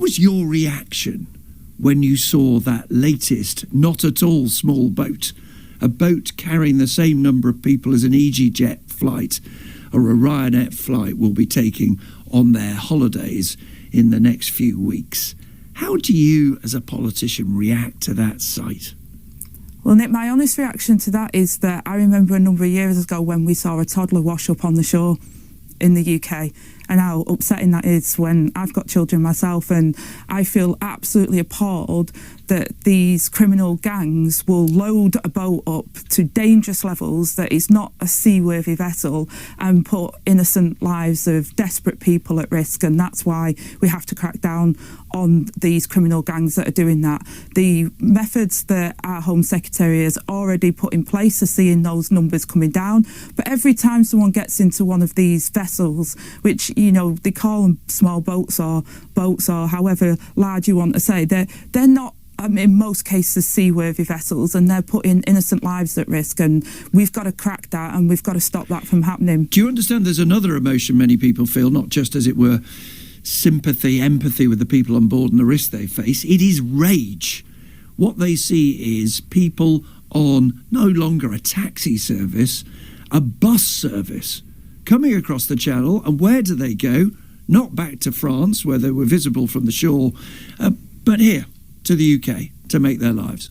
was your reaction when you saw that latest, not at all small boat, a boat carrying the same number of people as an EasyJet flight or a Ryanair flight will be taking on their holidays in the next few weeks? How do you, as a politician, react to that sight? Well, Nick, my honest reaction to that is that I remember a number of years ago when we saw a toddler wash up on the shore in the UK, and how upsetting that is when I've got children myself, and I feel absolutely appalled that these criminal gangs will load a boat up to dangerous levels that is not a seaworthy vessel and put innocent lives of desperate people at risk. And that's why we have to crack down on these criminal gangs that are doing that. The methods that our Home Secretary has already put in place are seeing those numbers coming down. But every time someone gets into one of these vessels, which, you know, they call them small boats or however large you want to say, they're not, in most cases, seaworthy vessels, and they're putting innocent lives at risk, and we've got to crack that, and we've got to stop that from happening. Do you understand there's another emotion many people feel, not just, as it were, sympathy, empathy with the people on board and the risk they face? It is rage. What they see is people on no longer a taxi service, a bus service, coming across the channel, and where do they go? Not back to France, where they were visible from the shore, but here, to the UK, to make their lives.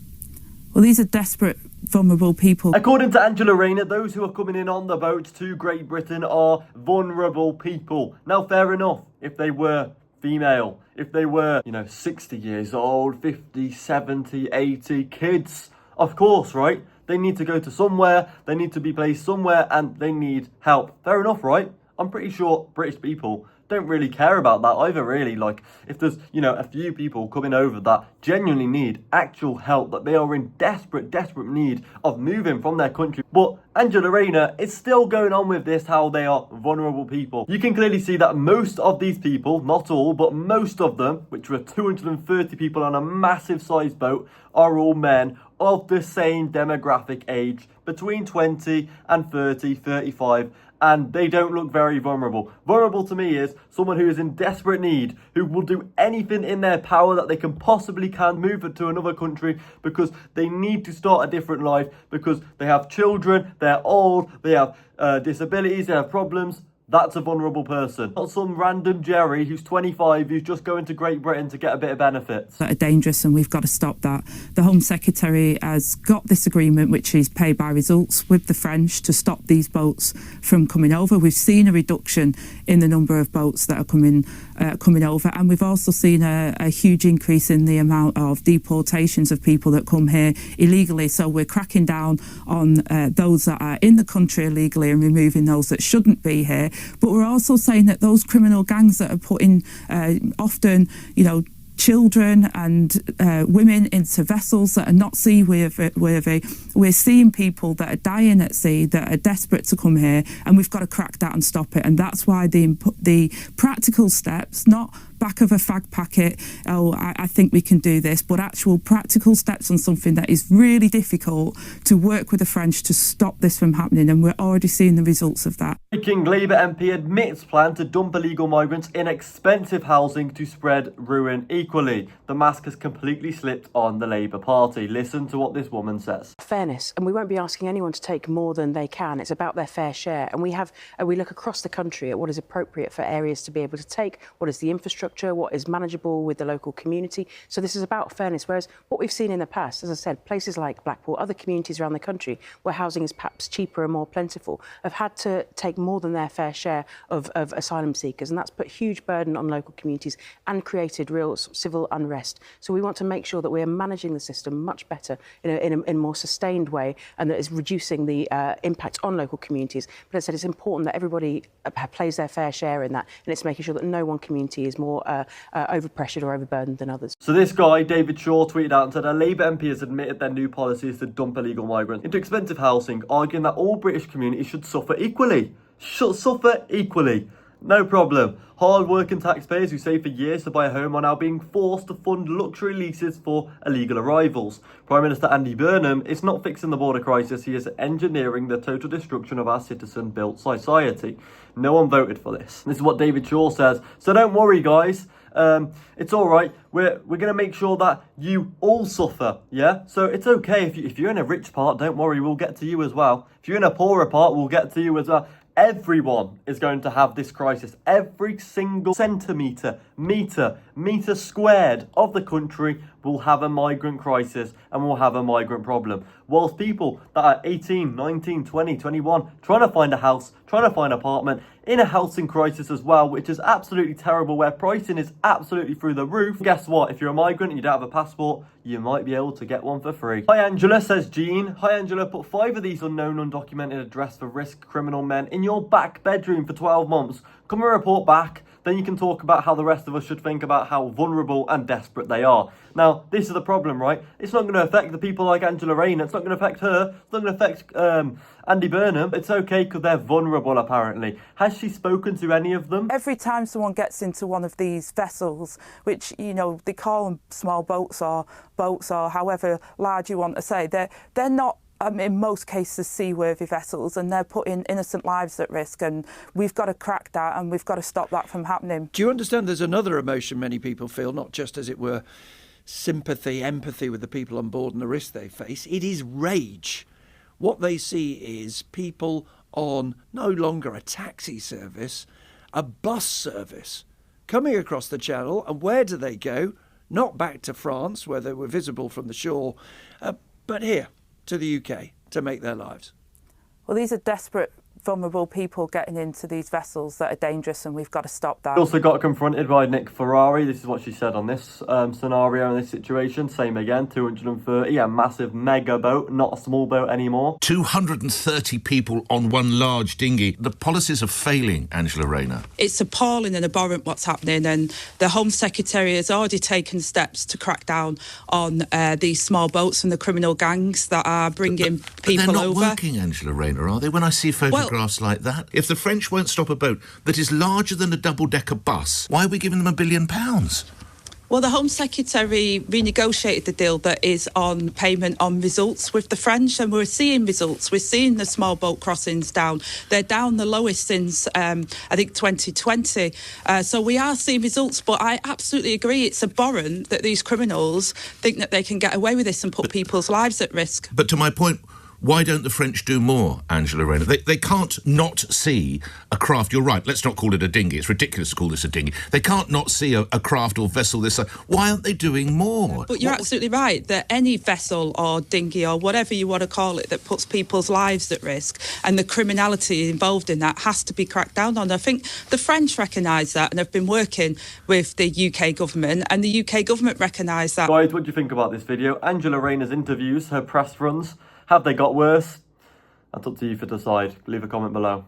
Well, these are desperate, vulnerable people. According to Angela Rayner, those who are coming in on the boat to Great Britain are vulnerable people. Now, fair enough, if they were female, if they were, 60 years old, 50, 70, 80, kids, of course, right? They need to go to somewhere, they need to be placed somewhere, and they need help. Fair enough, right? I'm pretty sure British people don't really care about that either, really. Like, if there's, a few people coming over that genuinely need actual help, that they are in desperate need of moving from their country. But Angela Rayner is still going on with this, how they are vulnerable people. You can clearly see that most of these people, not all, but most of them, which were 230 people on a massive sized boat, are all men of the same demographic age, between 20 and 30, 35, and they don't look very vulnerable. Vulnerable to me is someone who is in desperate need, who will do anything in their power that they can possibly move to another country because they need to start a different life, because they have children, they're old, they have disabilities, they have problems. That's a vulnerable person. Not some random Jerry who's 25 who's just going to Great Britain to get a bit of benefits. That are dangerous, and we've got to stop that. The Home Secretary has got this agreement, which is pay by results, with the French to stop these boats from coming over. We've seen a reduction in the number of boats that are coming over, and we've also seen a huge increase in the amount of deportations of people that come here illegally. So we're cracking down on those that are in the country illegally and removing those that shouldn't be here. But we're also saying that those criminal gangs that are putting often, children and women into vessels that are not seaworthy, we're seeing people that are dying at sea, that are desperate to come here, and we've got to crack that and stop it. And that's why the practical steps, not back of a fag packet, I think we can do this, but actual practical steps on something that is really difficult, to work with the French to stop this from happening, and we're already seeing the results of that. Breaking Labour MP admits plan to dump illegal migrants in expensive housing to spread ruin equally. The mask has completely slipped on the Labour Party. Listen to what this woman says. Fairness, and we won't be asking anyone to take more than they can. It's about their fair share, and we look across the country at what is appropriate for areas to be able to take, what is the infrastructure, what is manageable with the local community. So this is about fairness, whereas what we've seen in the past, as I said, places like Blackpool, other communities around the country where housing is perhaps cheaper and more plentiful, have had to take more than their fair share of asylum seekers, and that's put huge burden on local communities and created real civil unrest. So we want to make sure that we are managing the system much better in a more sustained way, and that is reducing the impact on local communities. But as I said, it's important that everybody plays their fair share in that, and it's making sure that no one community is more overpressured or overburdened than others. So this guy, David Shaw, tweeted out and said a Labour MP has admitted their new policy is to dump illegal migrants into expensive housing, arguing that all British communities should suffer equally. No problem. Hard-working taxpayers who saved for years to buy a home are now being forced to fund luxury leases for illegal arrivals. Prime Minister Andy Burnham is not fixing the border crisis, he is engineering the total destruction of our citizen-built society. No one voted for this. This is what David Shaw says. So don't worry, guys. It's all right. We're going to make sure that you all suffer, yeah? So it's okay if you're in a rich part, don't worry, we'll get to you as well. If you're in a poorer part, we'll get to you as well. Everyone is going to have this crisis. Every single centimetre, metre squared of the country will have a migrant crisis and will have a migrant problem. Whilst people that are 18, 19, 20, 21, trying to find a house, trying to find an apartment, in a housing crisis as well, which is absolutely terrible, where pricing is absolutely through the roof. Guess what? If you're a migrant and you don't have a passport, you might be able to get one for free. Hi Angela, says Jean. Hi Angela, put 5 of these unknown undocumented address for risk criminal men in your back bedroom for 12 months. Come and report back. Then you can talk about how the rest of us should think about how vulnerable and desperate they are. Now, this is the problem, right? It's not going to affect the people like Angela Rayner. It's not going to affect her. It's not going to affect Andy Burnham. It's okay because they're vulnerable, apparently. Has she spoken to any of them? Every time someone gets into one of these vessels, which, you know, they call them small boats or however large you want to say, they're not in most cases seaworthy vessels, and they're putting innocent lives at risk, and we've got to crack that and we've got to stop that from happening. Do you understand there's another emotion many people feel, not just, as it were, sympathy, empathy with the people on board and the risk they face? It is rage. What they see is people on no longer a taxi service, a bus service, coming across the channel, and where do they go? Not back to France, where they were visible from the shore, but here, to the UK, to make their lives. Well, these are desperate, vulnerable people getting into these vessels that are dangerous, and we've got to stop that. We also got confronted by Nick Ferrari. This is what she said on this scenario and this situation. Same again, 230, a massive mega boat, not a small boat anymore. 230 people on one large dinghy. The policies are failing, Angela Rayner. It's appalling and abhorrent what's happening, and the Home Secretary has already taken steps to crack down on these small boats and the criminal gangs that are bringing people they're not over. Working, Angela Rayner, are they? When I see photographs like that, if the French won't stop a boat that is larger than a double-decker bus, why are we giving them £1 billion? Well, the Home Secretary renegotiated the deal that is on payment on results with the French, and we're seeing results. We're seeing the small boat crossings down. They're down the lowest since, I think, 2020. So we are seeing results, but I absolutely agree. It's abhorrent that these criminals think that they can get away with this and put people's lives at risk. But to my point, why don't the French do more, Angela Rayner? They can't not see a craft. You're right, let's not call it a dinghy. It's ridiculous to call this a dinghy. They can't not see a craft or vessel this size. Why aren't they doing more? But you're absolutely right that any vessel or dinghy or whatever you want to call it that puts people's lives at risk and the criminality involved in that has to be cracked down on. I think the French recognise that and have been working with the UK government, and the UK government recognise that. Guys, what do you think about this video? Angela Rayner's interviews, her press runs, have they got worse? That's up to you to decide. Leave a comment below.